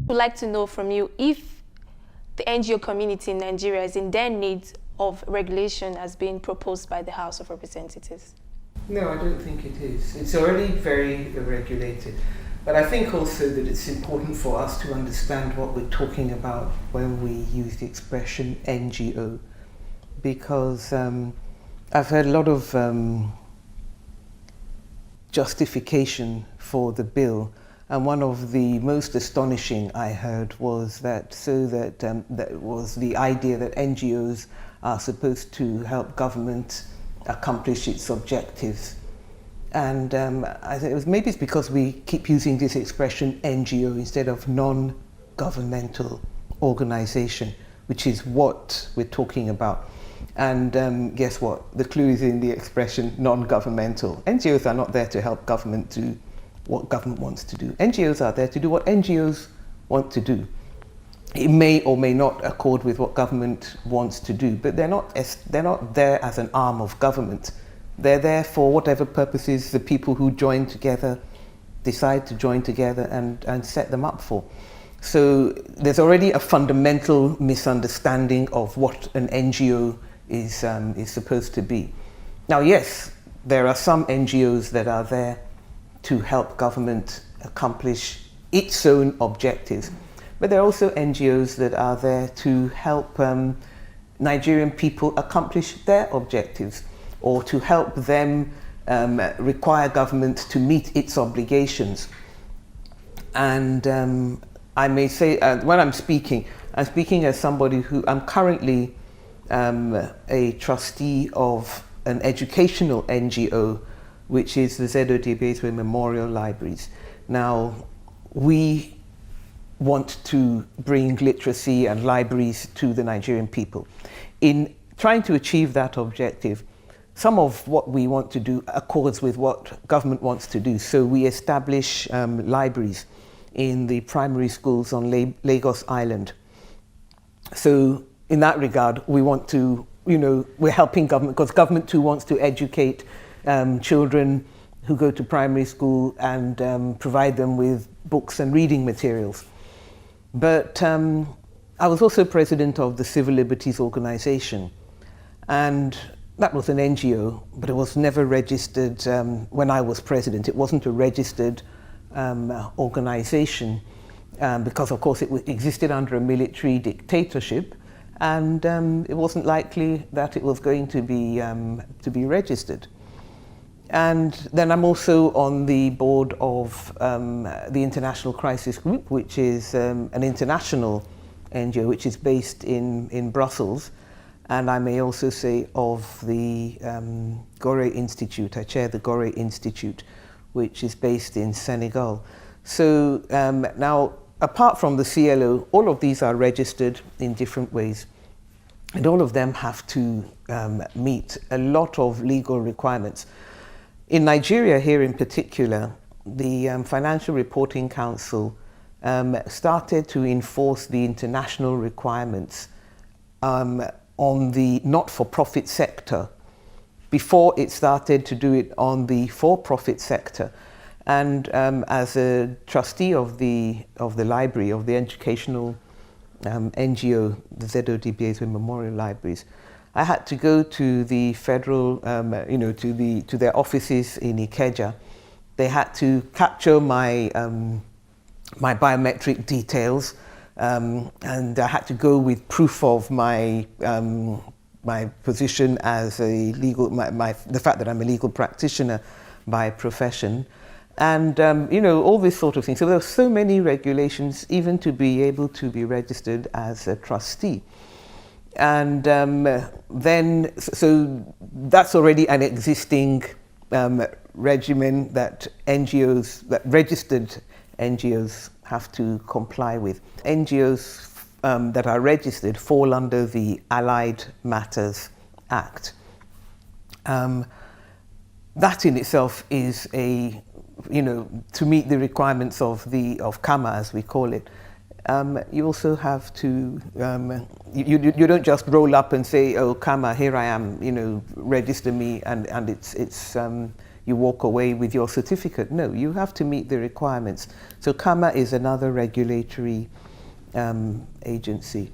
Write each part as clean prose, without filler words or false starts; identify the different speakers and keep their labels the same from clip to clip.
Speaker 1: Would like to know from you if the NGO community in Nigeria is in their need of regulation as being proposed by the House of Representatives.
Speaker 2: No, I don't think it is. It's already very regulated. But I think also that it's important for us to understand what we're talking about when we use the expression NGO, because I've heard a lot of justification for the bill, and one of the most astonishing I heard was that that was the idea that NGOs are supposed to help government accomplish its objectives. And I think maybe it's because we keep using this expression NGO instead of non-governmental organization, which is what we're talking about. And guess what? The clue is in the expression non-governmental. NGOs are not there to help government do what government wants to do. NGOs are there to do what NGOs want to do. It may or may not accord with what government wants to do, but they're not there as an arm of government. They're there for whatever purposes the people who join together decide to join together and set them up for. So there's already a fundamental misunderstanding of what an NGO is supposed to be. Now, yes, there are some NGOs that are there to help government accomplish its own objectives, but there are also NGOs that are there to help Nigerian people accomplish their objectives, or to help them require government to meet its obligations. And I may say, when I'm speaking as somebody who, I'm currently a trustee of an educational NGO, which is the SaharaTV Memorial Libraries. Now, we want to bring literacy and libraries to the Nigerian people. In trying to achieve that objective, some of what we want to do accords with what government wants to do. So we establish libraries in the primary schools on Lagos Island. So in that regard, we want to, we're helping government, because government too wants to educate children who go to primary school and provide them with books and reading materials. But I was also president of the Civil Liberties Organization, and that was an NGO, but it was never registered when I was president. It wasn't a registered organization because, of course, it existed under a military dictatorship, and it wasn't likely that it was going to be registered. And then I'm also on the board of the International Crisis Group, which is an international NGO which is based in Brussels. And I may also say of the Gore Institute. I chair the Gore Institute, which is based in Senegal. So now, apart from the CLO, all of these are registered in different ways. And all of them have to meet a lot of legal requirements. In Nigeria here in particular, the Financial Reporting Council started to enforce the international requirements on the not-for-profit sector before it started to do it on the for-profit sector. And as a trustee of the library, of the educational NGO, the SaharaTV Memorial Libraries, I had to go to the federal, to their offices in Ikeja. They had to capture my my biometric details, and I had to go with proof of my my position as a legal, the fact that I'm a legal practitioner by profession, and all this sort of thing. So there were so many regulations, even to be able to be registered as a trustee. And then, so that's already an existing regimen that NGOs, that registered NGOs have to comply with. NGOs that are registered fall under the Allied Matters Act. That in itself is a, to meet the requirements of CAMA, as we call it. You also have to, you don't just roll up and say, oh, CAMA, here I am, register me, and it's you walk away with your certificate. No, you have to meet the requirements. So CAMA is another regulatory agency.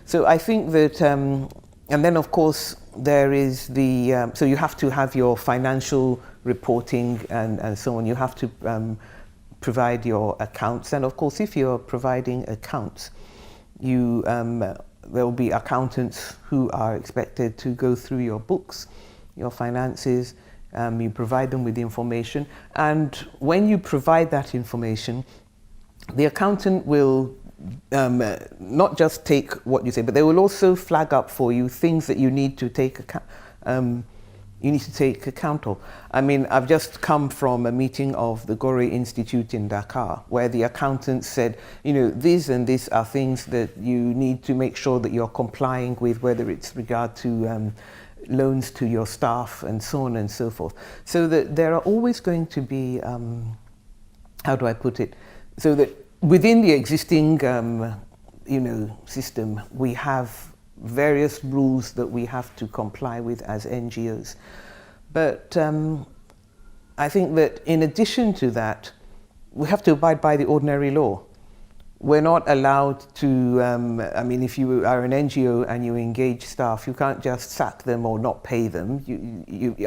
Speaker 2: So I think that, and then of course there is the, so you have to have your financial reporting and so on. You have to provide your accounts. And of course, if you're providing accounts, you, there will be accountants who are expected to go through your books, your finances, you provide them with the information. And when you provide that information, the accountant will not just take what you say, but they will also flag up for you things that you need to take account of. I mean, I've just come from a meeting of the Gore Institute in Dakar, where the accountants said, you know, these and these are things that you need to make sure that you're complying with, whether it's regard to loans to your staff and so on and so forth. So that there are always going to be, how do I put it, so that within the existing, you know, system, we have various rules that we have to comply with as NGOs. But I think that in addition to that, we have to abide by the ordinary law. We're not allowed to, I mean, if you are an NGO and you engage staff, you can't just sack them or not pay them.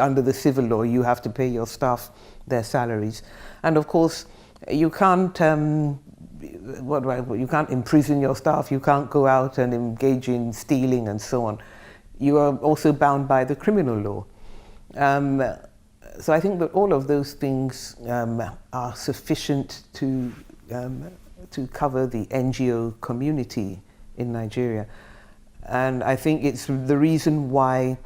Speaker 2: Under the civil law, you have to pay your staff their salaries. And of course, you can't, you can't imprison your staff, you can't go out and engage in stealing and so on. You are also bound by the criminal law. So I think that all of those things are sufficient to cover the NGO community in Nigeria. And I think it's the reason why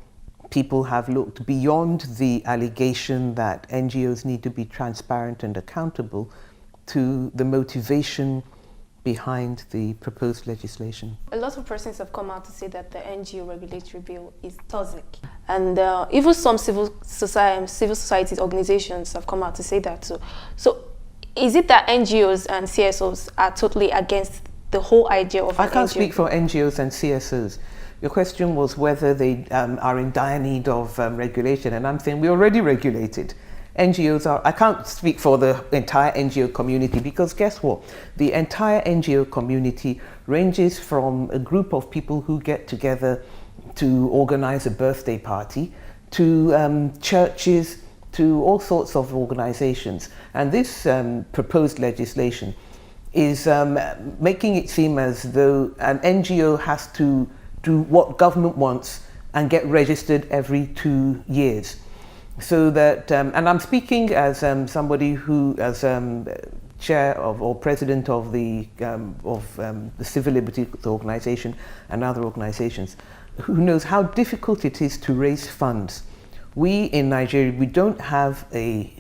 Speaker 2: people have looked beyond the allegation that NGOs need to be transparent and accountable to the motivation behind the proposed legislation.
Speaker 1: A lot of persons have come out to say that the NGO regulatory bill is toxic. And even some civil society organizations have come out to say that too. So is it that NGOs and CSOs are totally against the whole idea of
Speaker 2: I can't speak for NGOs and CSOs. Your question was whether they are in dire need of regulation, and I'm saying we're already regulated. NGOs are, I can't speak for the entire NGO community, because guess what? The entire NGO community ranges from a group of people who get together to organize a birthday party, to churches, to all sorts of organizations. And this proposed legislation is making it seem as though an NGO has to do what government wants and get registered every 2 years. So that, and I'm speaking as somebody who, as chair of or president of the Civil Liberties Organization and other organizations, who knows how difficult it is to raise funds. We in Nigeria, we don't have a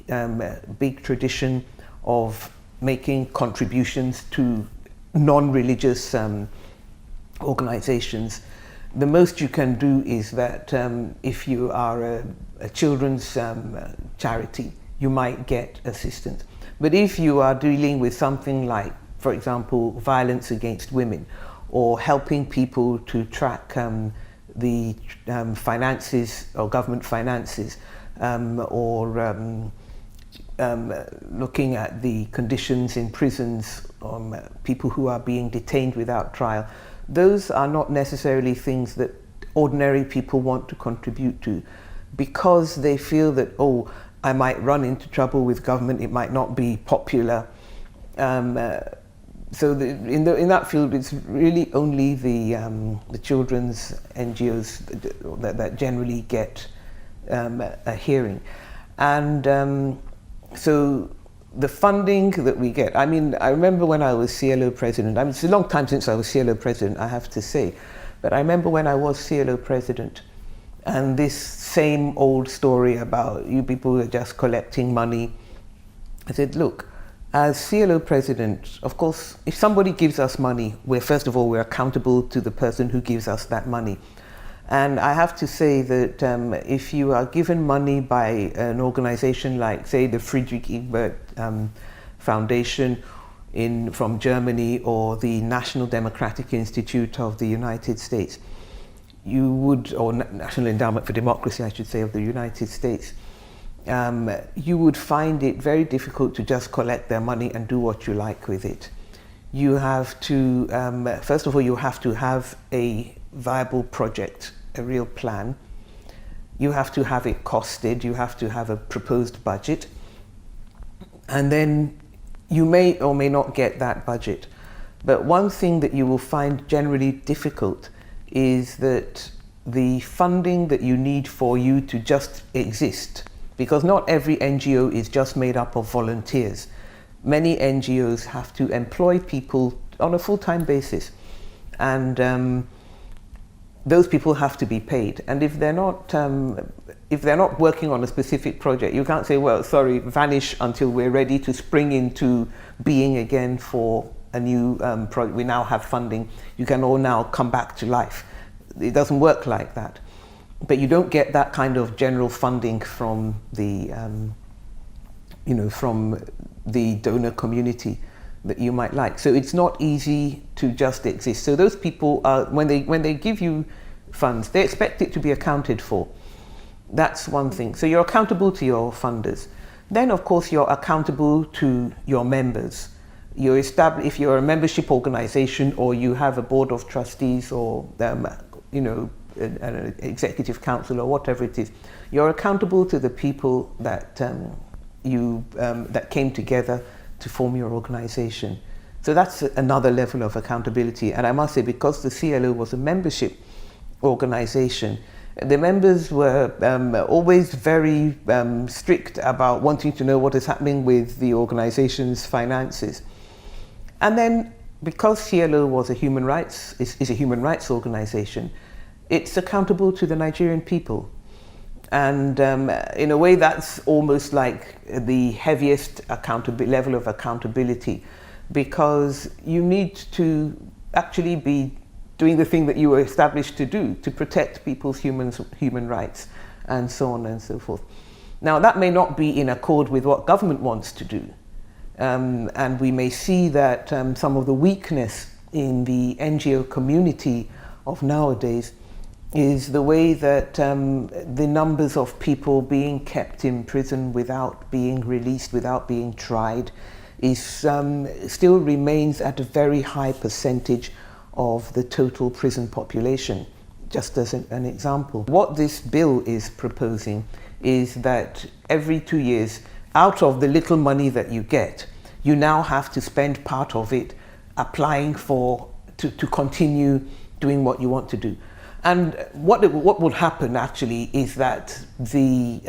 Speaker 2: big tradition of making contributions to non-religious organizations. The most you can do is that if you are a children's charity, you might get assistance. But if you are dealing with something like, for example, violence against women, or helping people to track the finances or government finances, or looking at the conditions in prisons, people who are being detained without trial, those are not necessarily things that ordinary people want to contribute to, because they feel that, oh, I might run into trouble with government, it might not be popular. So in that field, it's really only the children's NGOs that generally get a hearing. And so the funding that we get, I mean, I remember when I was CLO president, I mean, it's a long time since I was CLO president, I have to say, but I remember when I was CLO president, and this same old story about you people are just collecting money. I said, look, as CLO president, of course, if somebody gives us money, first of all, we're accountable to the person who gives us that money. And I have to say that if you are given money by an organization like, say, the Friedrich Ebert Foundation from Germany, or the National Democratic Institute of the United States, you would, or National Endowment for Democracy, I should say, of the United States, you would find it very difficult to just collect their money and do what you like with it. You have to, first of all, you have to have a viable project, a real plan. You have to have it costed, you have to have a proposed budget, and then you may or may not get that budget. But one thing that you will find generally difficult is that the funding that you need for you to just exist, because not every NGO is just made up of volunteers. Many NGOs have to employ people on a full-time basis, and those people have to be paid. And if they're not working on a specific project, you can't say, well, sorry, vanish until we're ready to spring into being again for a new project. We now have funding. You can all now come back to life. It doesn't work like that. But you don't get that kind of general funding from the, from the donor community that you might like. So it's not easy to just exist. So those people are, when they give you funds, they expect it to be accounted for. That's one thing. So you're accountable to your funders. Then, of course, you're accountable to your members. If you're a membership organization, or you have a board of trustees, or an executive council, or whatever it is, you're accountable to the people that that came together to form your organization. So that's another level of accountability. And I must say, because the CLO was a membership organization, the members were always very strict about wanting to know what is happening with the organization's finances. And then, because CLO was is a human rights organization, it's accountable to the Nigerian people. And in a way, that's almost like the heaviest level of accountability, because you need to actually be doing the thing that you were established to do, to protect people's human rights, and so on and so forth. Now, that may not be in accord with what government wants to do. And we may see that some of the weakness in the NGO community of nowadays is the way that the numbers of people being kept in prison without being released, without being tried, still remains at a very high percentage of the total prison population, just as an example. What this bill is proposing is that every 2 years, out of the little money that you get, you now have to spend part of it applying to continue doing what you want to do. And what will happen actually is that the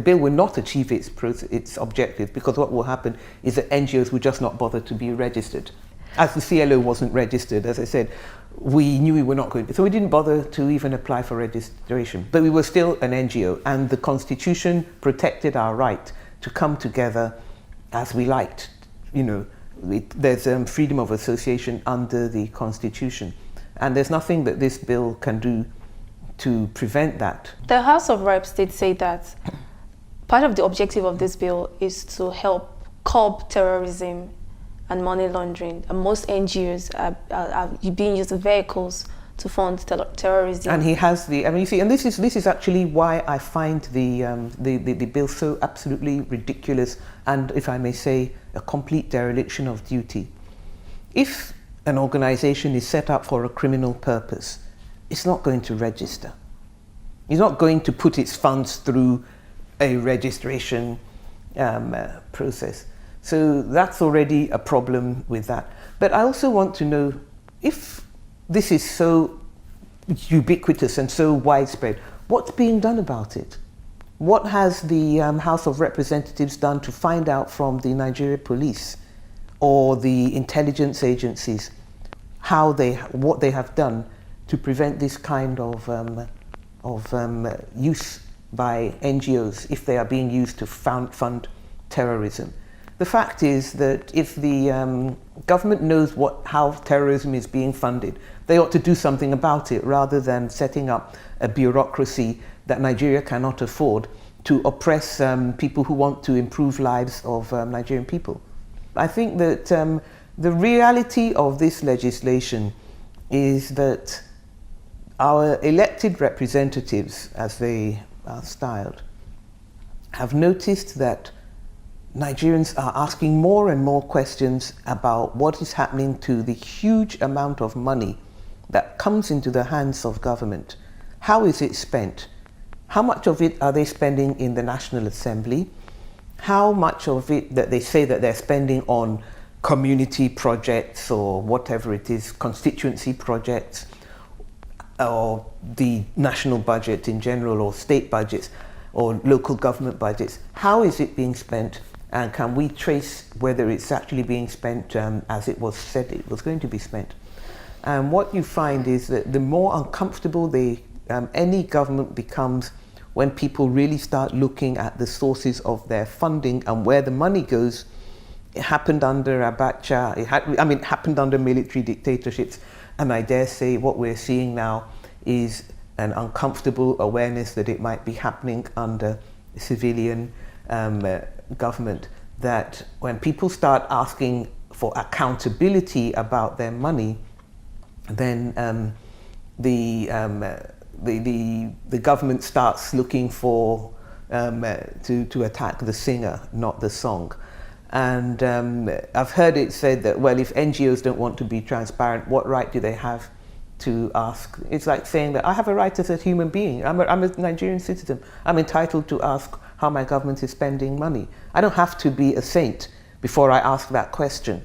Speaker 2: bill will not achieve its objective, because what will happen is that NGOs will just not bother to be registered. As the CLO wasn't registered, as I said, we knew we were not going to, so we didn't bother to even apply for registration. But we were still an NGO, and the Constitution protected our right to come together as we liked. There's freedom of association under the Constitution, and there's nothing that this bill can do to prevent that.
Speaker 1: The House of Reps did say that part of the objective of this bill is to help curb terrorism and money laundering, and most NGOs are being used as vehicles to fund terrorism.
Speaker 2: And he has you see, and this is actually why I find the bill so absolutely ridiculous, and, if I may say, a complete dereliction of duty. If an organization is set up for a criminal purpose, it's not going to register. It's not going to put its funds through a registration process. So that's already a problem with that. But I also want to know, if this is so ubiquitous and so widespread, what's being done about it? What has the House of Representatives done to find out from the Nigeria police or the intelligence agencies what they have done to prevent this kind of use by NGOs, if they are being used to fund terrorism? The fact is that if the government knows how terrorism is being funded, they ought to do something about it, rather than setting up a bureaucracy that Nigeria cannot afford to oppress people who want to improve lives of Nigerian people. I think that the reality of this legislation is that our elected representatives, as they are styled, have noticed that Nigerians are asking more and more questions about what is happening to the huge amount of money that comes into the hands of government. How is it spent? How much of it are they spending in the National Assembly? How much of it that they say that they're spending on community projects or whatever it is, constituency projects, or the national budget in general, or state budgets, or local government budgets? How is it being spent? And can we trace whether it's actually being spent as it was said it was going to be spent? And what you find is that the more uncomfortable any government becomes when people really start looking at the sources of their funding and where the money goes. It happened under Abacha, it happened under military dictatorships, and I dare say what we're seeing now is an uncomfortable awareness that it might be happening under civilian government, that when people start asking for accountability about their money, then the government starts looking for to attack the singer, not the song. And I've heard it said that, well, if NGOs don't want to be transparent, what right do they have to ask? It's like saying that I have a right as a human being. I'm a Nigerian citizen. I'm entitled to ask how my government is spending money. I don't have to be a saint before I ask that question.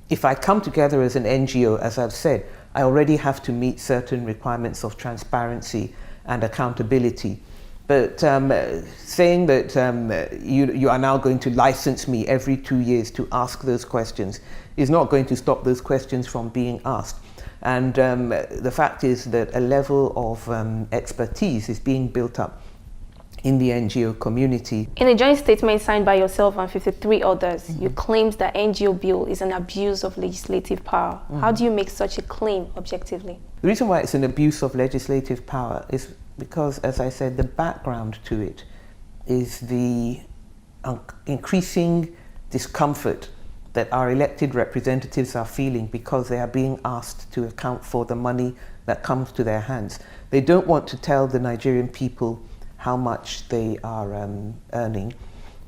Speaker 2: If I come together as an NGO, as I've said, I already have to meet certain requirements of transparency and accountability. But saying that you are now going to license me every 2 years to ask those questions is not going to stop those questions from being asked. And the fact is that a level of expertise is being built up in the NGO community.
Speaker 1: In a joint statement signed by yourself and 53 others, you claimed that NGO bill is an abuse of legislative power. How do you make such a claim objectively?
Speaker 2: The reason why it's an abuse of legislative power is because, as I said, the background to it is the increasing discomfort that our elected representatives are feeling because they are being asked to account for the money that comes to their hands. They don't want to tell the Nigerian people how much they are earning.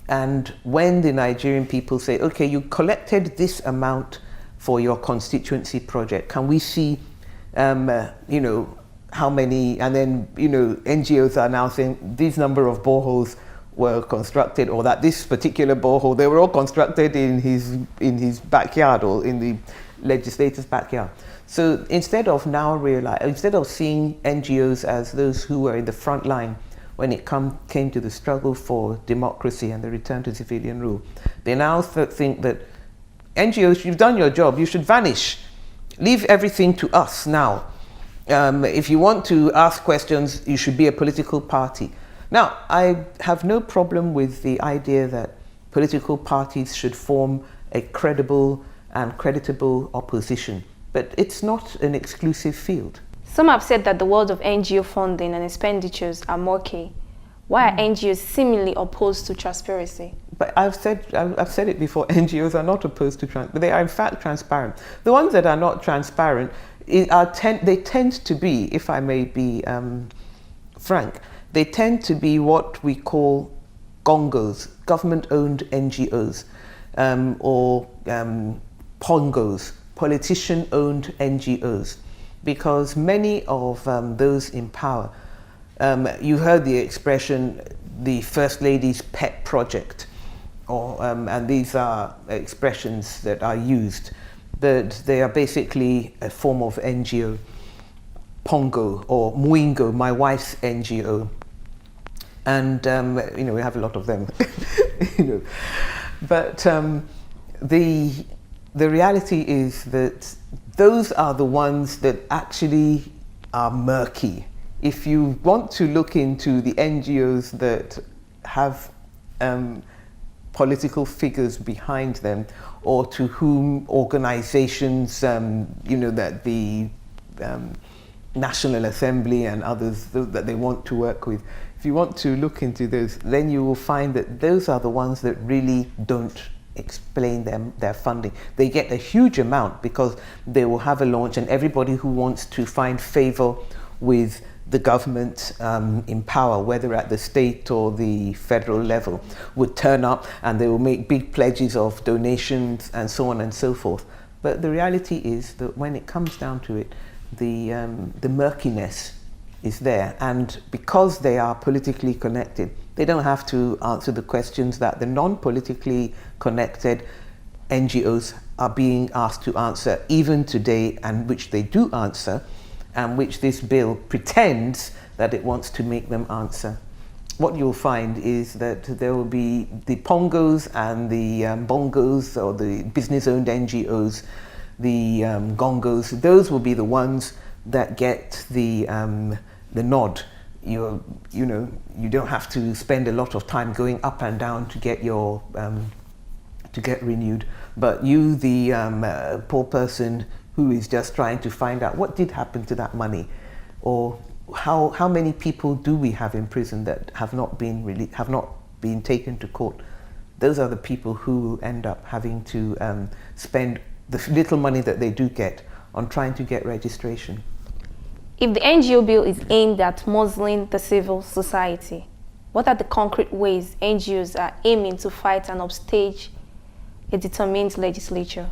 Speaker 2: And when the Nigerian people say, okay, you collected this amount for your constituency project, can we see, how many, and then, NGOs are now saying these number of boreholes were constructed, or that this particular borehole, they were all constructed in his backyard or in the legislator's backyard. So instead of seeing NGOs as those who were in the front line when it came to the struggle for democracy and the return to civilian rule, they now think that NGOs, you've done your job, you should vanish. Leave everything to us now. If you want to ask questions, you should be a political party. Now, I have no problem with the idea that political parties should form a credible and creditable opposition, but it's not an exclusive field.
Speaker 1: Some have said that the world of NGO funding and expenditures are murky. Why are NGOs seemingly opposed to transparency?
Speaker 2: But I've said it before, NGOs are not opposed to but they are in fact transparent. The ones that are not transparent they tend to be, if I may be frank, they tend to be what we call GONGOs, government-owned NGOs, or PONGOs, politician-owned NGOs, because many of those in power, you heard the expression, the First Lady's pet project, and these are expressions that are used, that they are basically a form of NGO. Pongo or Mwingo, my wife's NGO, and we have a lot of them. But the reality is that those are the ones that actually are murky. If you want to look into the NGOs that have political figures behind them, or to whom organizations, that the National Assembly and others that they want to work with, if you want to look into those, then you will find that those are the ones that really don't explain their funding. They get a huge amount because they will have a launch, and everybody who wants to find favor with the government in power, whether at the state or the federal level, would turn up and they will make big pledges of donations and so on and so forth. But the reality is that when it comes down to it, the murkiness is there, and because they are politically connected, they don't have to answer the questions that the non-politically connected NGOs are being asked to answer even today, and which they do answer, and which this bill pretends that it wants to make them answer. What you'll find is that there will be the Pongos and the Bongos, or the business-owned NGOs, the Gongos. Those will be the ones that get the nod. You don't have to spend a lot of time going up and down to get your to get renewed. But you, the poor person who is just trying to find out what did happen to that money, or how many people do we have in prison that have not been taken to court? Those are the people who end up having to spend the little money that they do get on trying to get registration.
Speaker 1: If the NGO bill is aimed at muzzling the civil society, what are the concrete ways NGOs are aiming to fight and upstage a determined legislature?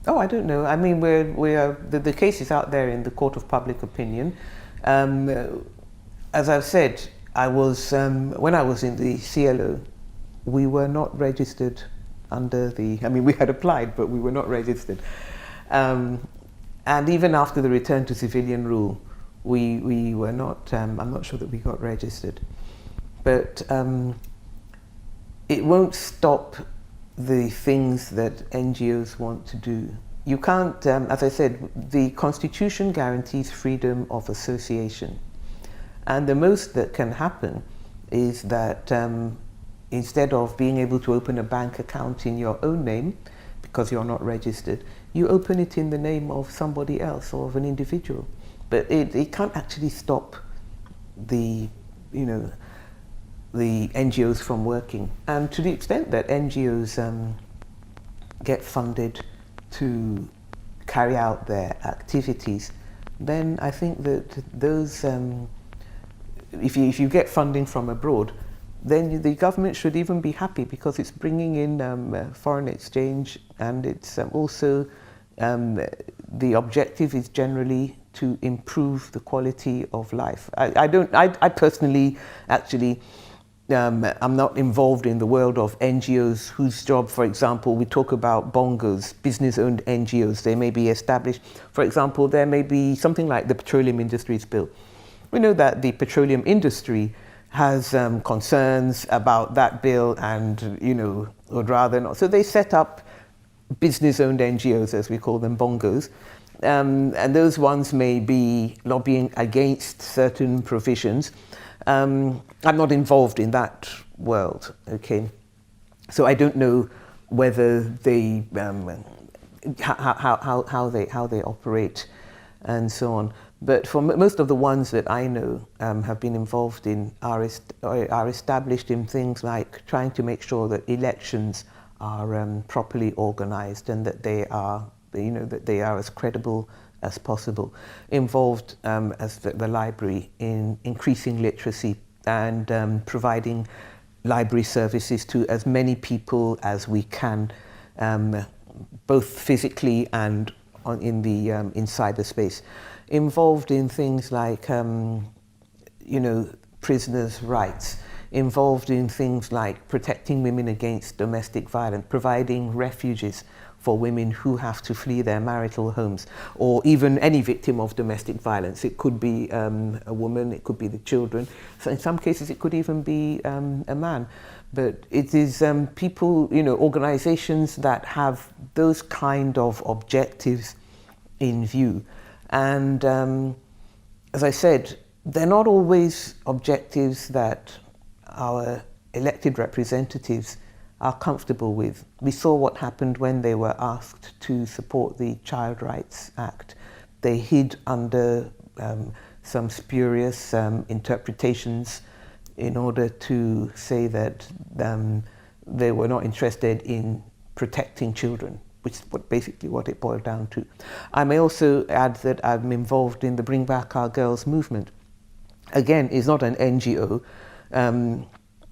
Speaker 2: Oh, I don't know. I mean, the case is out there in the court of public opinion. As I've said, I was when I was in the CLO, we were not registered under the. I mean, we had applied, but we were not registered. And even after the return to civilian rule, we were not. I'm not sure that we got registered, but it won't stop the things that NGOs want to do. You can't, as I said, the Constitution guarantees freedom of association. And the most that can happen is that instead of being able to open a bank account in your own name, because you're not registered, you open it in the name of somebody else or of an individual. But it can't actually stop the NGOs from working. And to the extent that NGOs get funded to carry out their activities, then I think that those, if you get funding from abroad, then the government should even be happy, because it's bringing in foreign exchange, and it's also, the objective is generally to improve the quality of life. I personally, actually, I'm not involved in the world of NGOs whose job, for example, we talk about bongos, business-owned NGOs. They may be established. For example, there may be something like the Petroleum Industries Bill. We know that the petroleum industry has concerns about that bill, and would rather not. So they set up business-owned NGOs, as we call them, bongos. And those ones may be lobbying against certain provisions. I'm not involved in that world, okay? So I don't know whether they, how they operate and so on. But for most of the ones that I know have been involved in are established in things like trying to make sure that elections are properly organized, and that they are, that they are as credible as possible, involved as the library in increasing literacy and providing library services to as many people as we can, both physically and in cyberspace. Involved in things like, prisoners' rights, involved in things like protecting women against domestic violence, providing refuges for women who have to flee their marital homes, or even any victim of domestic violence. It could be a woman, it could be the children. So in some cases, it could even be a man. But it is people, organizations that have those kind of objectives in view. And as I said, they're not always objectives that our elected representatives are comfortable with. We saw what happened when they were asked to support the Child Rights Act. They hid under some spurious interpretations in order to say that they were not interested in protecting children. which is basically what it boiled down to. I may also add that I'm involved in the Bring Back Our Girls movement. Again, it's not an NGO.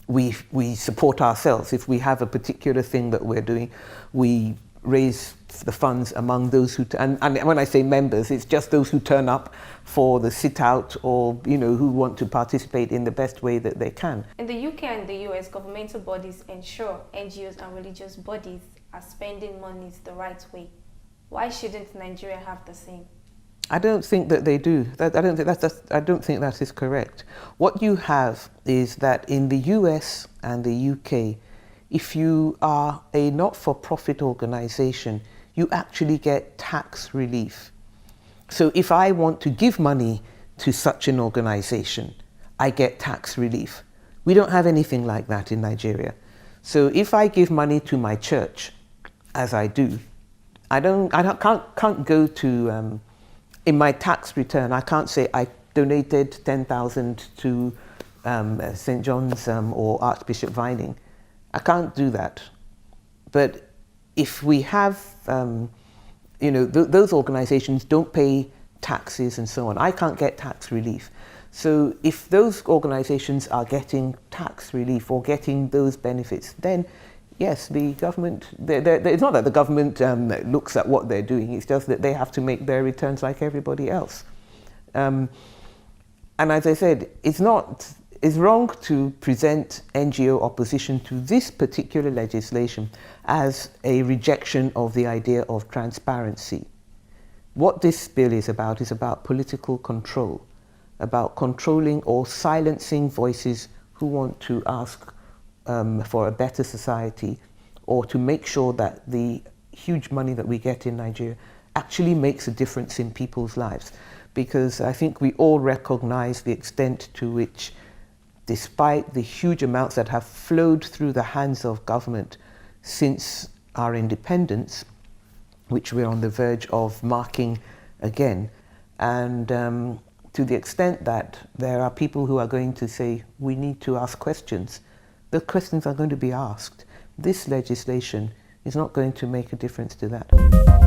Speaker 2: We support ourselves. If we have a particular thing that we're doing, we raise the funds among those who, and when I say members, it's just those who turn up for the sit-out or, who want to participate in the best way that they can.
Speaker 1: In the UK and the US, governmental bodies ensure NGOs and religious bodies are spending monies the right way. Why shouldn't Nigeria have the same?
Speaker 2: I don't think that they do. I don't think that is correct. What you have is that in the US and the UK, if you are a not-for-profit organization, you actually get tax relief. So if I want to give money to such an organization, I get tax relief. We don't have anything like that in Nigeria. So if I give money to my church, as I do, can't go to, in my tax return, I can't say I donated 10,000 to St. John's or Archbishop Vining. I can't do that. But if we have, those organizations don't pay taxes and so on, I can't get tax relief. So if those organizations are getting tax relief or getting those benefits, then yes, the government, it's not that the government looks at what they're doing, it's just that they have to make their returns like everybody else. And as I said, it's wrong to present NGO opposition to this particular legislation as a rejection of the idea of transparency. What this bill is about political control, about controlling or silencing voices who want to ask for a better society, or to make sure that the huge money that we get in Nigeria actually makes a difference in people's lives. Because I think we all recognize the extent to which, despite the huge amounts that have flowed through the hands of government since our independence, which we're on the verge of marking again, and to the extent that there are people who are going to say, we need to ask questions, the questions are going to be asked. This legislation is not going to make a difference to that.